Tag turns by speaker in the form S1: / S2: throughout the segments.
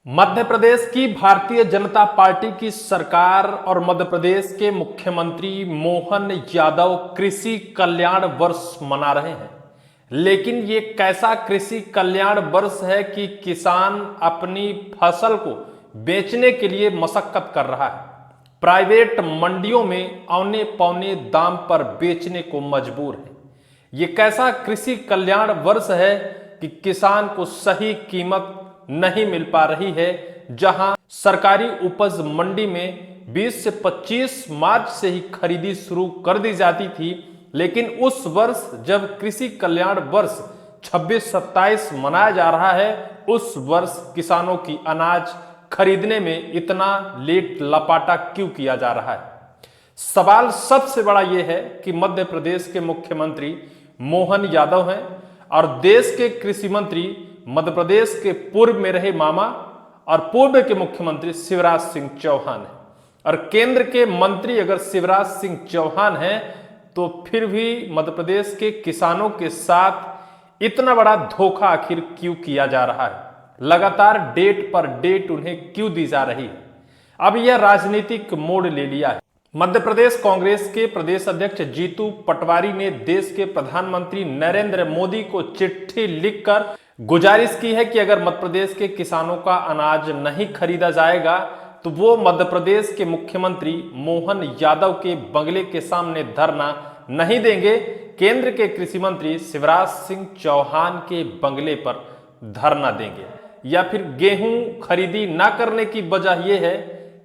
S1: मध्य प्रदेश की भारतीय जनता पार्टी की सरकार और मध्य प्रदेश के मुख्यमंत्री मोहन यादव कृषि कल्याण वर्ष मना रहे हैं। लेकिन ये कैसा कृषि कल्याण वर्ष है कि किसान अपनी फसल को बेचने के लिए मशक्कत कर रहा है, प्राइवेट मंडियों में औने पौने दाम पर बेचने को मजबूर है। ये कैसा कृषि कल्याण वर्ष है कि किसान को सही कीमत नहीं मिल पा रही है। जहां सरकारी उपज मंडी में 20 से 25 मार्च से ही खरीदी शुरू कर दी जाती थी, लेकिन उस वर्ष जब कृषि कल्याण वर्ष 26-27 मनाया जा रहा है, उस वर्ष किसानों की अनाज खरीदने में इतना लेट लपाटा क्यों किया जा रहा है। सवाल सबसे बड़ा यह है कि मध्य प्रदेश के मुख्यमंत्री मोहन यादव हैं और देश के कृषि मंत्री मध्य प्रदेश के पूर्व में रहे मामा और पूर्व के मुख्यमंत्री शिवराज सिंह चौहान हैं। और केंद्र के मंत्री अगर शिवराज सिंह चौहान हैं तो फिर भी मध्य प्रदेश के किसानों के साथ इतना बड़ा धोखा आखिर क्यों किया जा रहा है, लगातार डेट पर डेट उन्हें क्यों दी जा रही है। अब यह राजनीतिक मोड़ ले लिया है। मध्य प्रदेश कांग्रेस के प्रदेश अध्यक्ष जीतू पटवारी ने देश के प्रधानमंत्री नरेंद्र मोदी को चिट्ठी लिखकर गुजारिश की है कि अगर मध्य प्रदेश के किसानों का अनाज नहीं खरीदा जाएगा तो वो मध्य प्रदेश के मुख्यमंत्री मोहन यादव के बंगले के सामने धरना नहीं देंगे। केंद्र के कृषि मंत्री शिवराज सिंह चौहान के बंगले पर धरना देंगे, या फिर गेहूं खरीदी ना करने की वजह यह है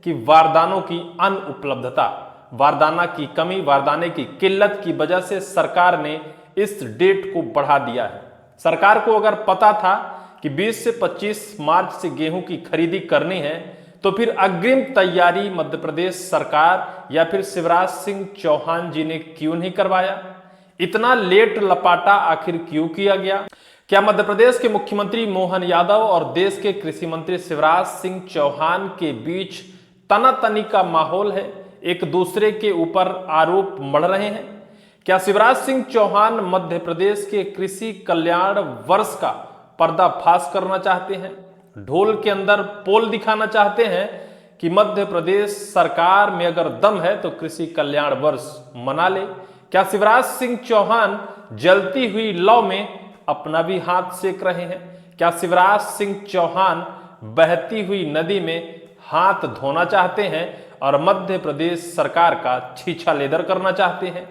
S1: कि वारदानों की अनुपलब्धता, वारदाना की कमी, वारदाने की किल्लत की वजह से सरकार ने इस डेट को बढ़ा दिया है। सरकार को अगर पता था कि 20 से 25 मार्च से गेहूं की खरीदी करनी है तो फिर अग्रिम तैयारी मध्य प्रदेश सरकार या फिर शिवराज सिंह चौहान जी ने क्यों नहीं करवाया। इतना लेट लपाटा आखिर क्यों किया गया। क्या मध्य प्रदेश के मुख्यमंत्री मोहन यादव और देश के कृषि मंत्री शिवराज सिंह चौहान के बीच तनातनी का माहौल है, एक दूसरे के ऊपर आरोप मढ़ रहे हैं। क्या शिवराज सिंह चौहान मध्य प्रदेश के कृषि कल्याण वर्ष का पर्दाफाश करना चाहते हैं, ढोल के अंदर पोल दिखाना चाहते हैं कि मध्य प्रदेश सरकार में अगर दम है तो कृषि कल्याण वर्ष मना ले। क्या शिवराज सिंह चौहान जलती हुई लौ में अपना भी हाथ सेक रहे हैं। क्या शिवराज सिंह चौहान बहती हुई नदी में हाथ धोना चाहते हैं और मध्य प्रदेश सरकार का छीछा लेदर करना चाहते हैं।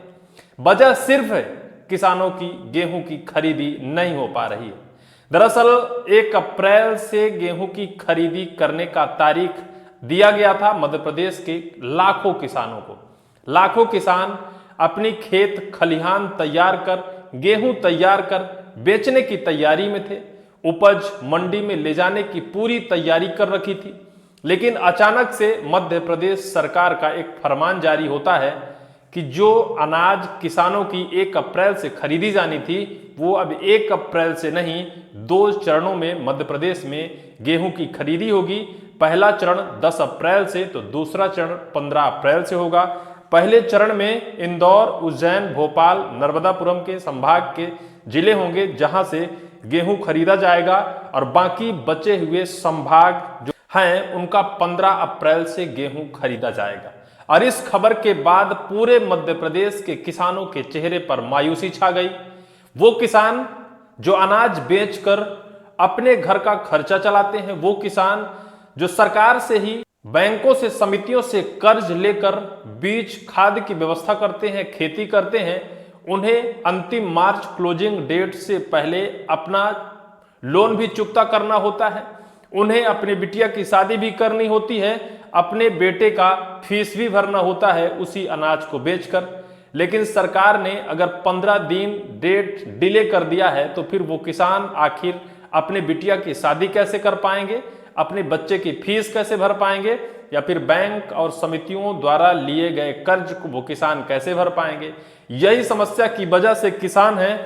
S1: वजह सिर्फ है किसानों की गेहूं की खरीदी नहीं हो पा रही है। दरअसल 1 अप्रैल से गेहूं की खरीदी करने का तारीख दिया गया था मध्य प्रदेश के लाखों किसानों को। लाखों किसान अपनी खेत खलिहान तैयार कर, गेहूं तैयार कर बेचने की तैयारी में थे, उपज मंडी में ले जाने की पूरी तैयारी कर रखी थी। लेकिन अचानक से मध्य प्रदेश सरकार का एक फरमान जारी होता है कि जो अनाज किसानों की 1 अप्रैल से खरीदी जानी थी वो अब 1 अप्रैल से नहीं, 2 चरणों में मध्य प्रदेश में गेहूं की खरीदी होगी। पहला चरण 10 अप्रैल से तो दूसरा चरण 15 अप्रैल से होगा। पहले चरण में इंदौर, उज्जैन, भोपाल, नर्मदापुरम के संभाग के जिले होंगे जहां से गेहूं खरीदा जाएगा और बाकी बचे हुए संभाग जो हैं उनका 15 अप्रैल से गेहूं खरीदा जाएगा। और इस खबर के बाद पूरे मध्य प्रदेश के किसानों के चेहरे पर मायूसी छा गई। वो किसान जो अनाज बेचकर अपने घर का खर्चा चलाते हैं, वो किसान जो सरकार से ही, बैंकों से, समितियों से कर्ज लेकर बीज खाद की व्यवस्था करते हैं, खेती करते हैं, उन्हें अंतिम मार्च क्लोजिंग डेट से पहले अपना लोन भी चुकता करना होता है, उन्हें अपनी बिटिया की शादी भी करनी होती है, अपने बेटे का फीस भी भरना होता है उसी अनाज को बेचकर। लेकिन सरकार ने अगर 15 दिन डेट डिले कर दिया है तो फिर वो किसान आखिर अपने बिटिया की शादी कैसे कर पाएंगे, अपने बच्चे की फीस कैसे भर पाएंगे, या फिर बैंक और समितियों द्वारा लिए गए कर्ज को वो किसान कैसे भर पाएंगे। यही समस्या की वजह से किसान है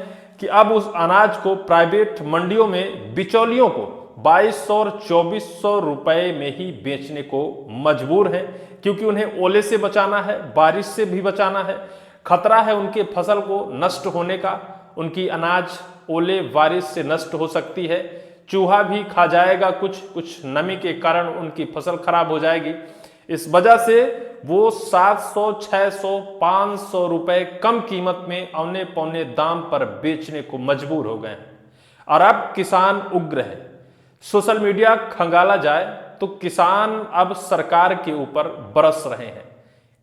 S1: कि अब उस अनाज को प्राइवेट मंडियों में बिचौलियों को 2200 और 2400 रुपए में ही बेचने को मजबूर हैं, क्योंकि उन्हें ओले से बचाना है, बारिश से भी बचाना है। खतरा है उनके फसल को नष्ट होने का, उनकी अनाज ओले बारिश से नष्ट हो सकती है। चूहा भी खा जाएगा, कुछ नमी के कारण उनकी फसल खराब हो जाएगी। इस वजह से वो 700, 600, 500 रुपए कम कीमत में औने पौने दाम पर बेचने को मजबूर हो गए हैं। और अब किसान उग्र है। सोशल मीडिया खंगाला जाए तो किसान अब सरकार के ऊपर बरस रहे हैं,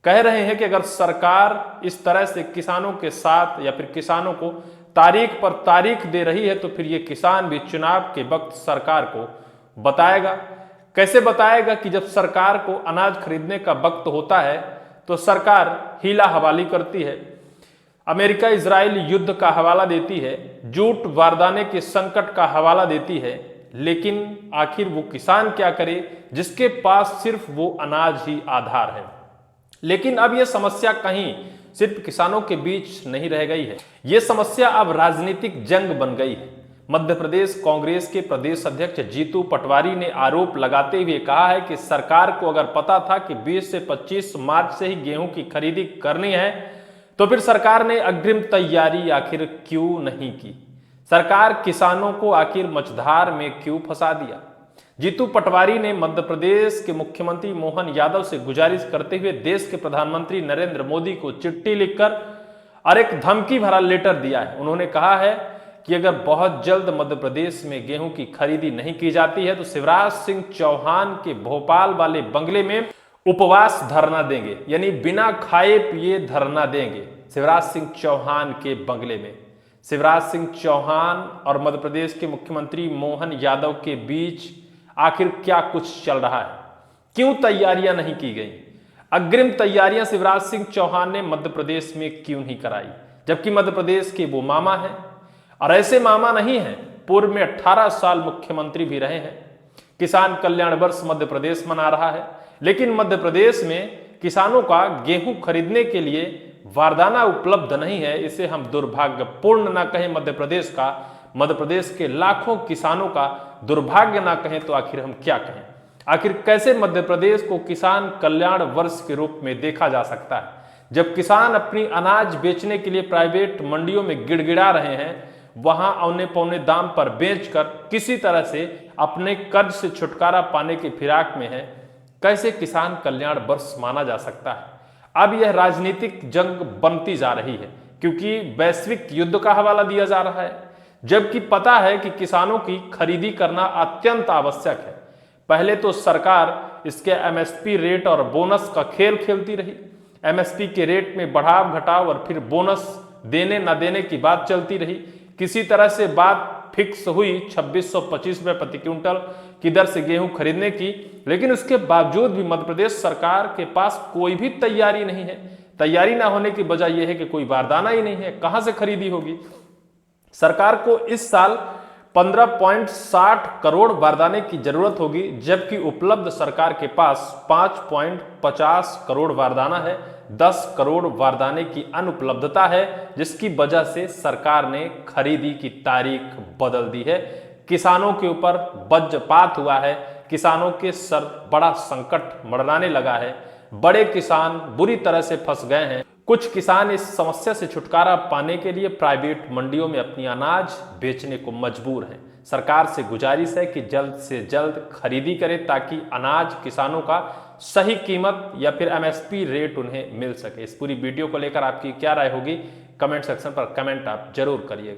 S1: कह रहे हैं कि अगर सरकार इस तरह से किसानों के साथ या फिर किसानों को तारीख पर तारीख दे रही है तो फिर ये किसान भी चुनाव के वक्त सरकार को बताएगा। कैसे बताएगा कि जब सरकार को अनाज खरीदने का वक्त होता है तो सरकार हीला हवाली करती है, अमेरिका इजराइल युद्ध का हवाला देती है, जूट बारदाने के संकट का हवाला देती है, लेकिन आखिर वो किसान क्या करे जिसके पास सिर्फ वो अनाज ही आधार है। लेकिन अब यह समस्या कहीं सिर्फ किसानों के बीच नहीं रह गई है, यह समस्या अब राजनीतिक जंग बन गई है। मध्य प्रदेश कांग्रेस के प्रदेश अध्यक्ष जीतू पटवारी ने आरोप लगाते हुए कहा है कि सरकार को अगर पता था कि 20 से 25 मार्च से ही गेहूं की खरीदी करनी है तो फिर सरकार ने अग्रिम तैयारी आखिर क्यों नहीं की? सरकार किसानों को आखिर मझधार में क्यों फंसा दिया? जीतू पटवारी ने मध्य प्रदेश के मुख्यमंत्री मोहन यादव से गुजारिश करते हुए देश के प्रधानमंत्री नरेंद्र मोदी को चिट्ठी लिखकर और एक धमकी भरा लेटर दिया है। उन्होंने कहा है कि अगर बहुत जल्द मध्य प्रदेश में गेहूं की खरीदी नहीं की जाती है तो शिवराज सिंह चौहान के भोपाल वाले बंगले में उपवास धरना देंगे, यानी बिना खाए पिए धरना देंगे शिवराज सिंह चौहान के बंगले में। शिवराज सिंह चौहान और मध्य प्रदेश के मुख्यमंत्री मोहन यादव के बीच आखिर क्या कुछ चल रहा है? क्यों तैयारियां नहीं की गई? अग्रिम तैयारियां शिवराज सिंह चौहान ने मध्य प्रदेश में क्यों नहीं कराई, जबकि मध्य प्रदेश के वो मामा हैं? और ऐसे मामा नहीं हैं, पूर्व में 18 साल मुख्यमंत्री भी रहे हैं। किसान कल्याण वर्ष मध्य प्रदेश मना रहा है, लेकिन मध्य प्रदेश में किसानों का गेहूं खरीदने के लिए बारदाना उपलब्ध नहीं है। इसे हम दुर्भाग्यपूर्ण ना कहें मध्य प्रदेश का, मध्य प्रदेश के लाखों किसानों का दुर्भाग्य ना कहें तो आखिर हम क्या कहें? आखिर कैसे मध्य प्रदेश को किसान कल्याण वर्ष के रूप में देखा जा सकता है, जब किसान अपनी अनाज बेचने के लिए प्राइवेट मंडियों में गिड़गिड़ा रहे हैं, वहां औने पौने दाम पर बेचकर किसी तरह से अपने कर्ज से छुटकारा पाने की फिराक में है? कैसे किसान कल्याण वर्ष माना जा सकता है? अब यह राजनीतिक जंग बनती जा रही है, क्योंकि वैश्विक युद्ध का हवाला दिया जा रहा है, जबकि पता है कि किसानों की खरीदी करना अत्यंत आवश्यक है। पहले तो सरकार इसके एमएसपी रेट और बोनस का खेल खेलती रही। एमएसपी के रेट में बढ़ाव घटाव और फिर बोनस देने न देने की बात चलती रही। किसी तरह से बात फिक्स हुई 2625 रुपए प्रति क्विंटल की दर से गेहूं खरीदने की, लेकिन उसके बावजूद भी मध्य प्रदेश सरकार के पास कोई भी तैयारी नहीं है। तैयारी ना होने की वजह यह है कि कोई बारदाना ही नहीं है, कहां से खरीदी होगी? सरकार को इस साल 15.60 करोड़ बारदाने की जरूरत होगी, जबकि उपलब्ध सरकार के पास 5.50 करोड़ बारदाना है। 10 करोड़ बारदाने की अनुपलब्धता है, जिसकी वजह से सरकार ने खरीदी की तारीख बदल दी है। किसानों के ऊपर वज्रपात हुआ है, किसानों के सर बड़ा संकट मंडराने लगा है। बड़े किसान बुरी तरह से फंस गए हैं। कुछ किसान इस समस्या से छुटकारा पाने के लिए प्राइवेट मंडियों में अपनी अनाज बेचने को मजबूर हैं। सरकार से गुजारिश है कि जल्द से जल्द खरीदी करे ताकि अनाज किसानों का सही कीमत या फिर एमएसपी रेट उन्हें मिल सके। इस पूरी वीडियो को लेकर आपकी क्या राय होगी? कमेंट सेक्शन पर कमेंट आप जरूर करिएगा।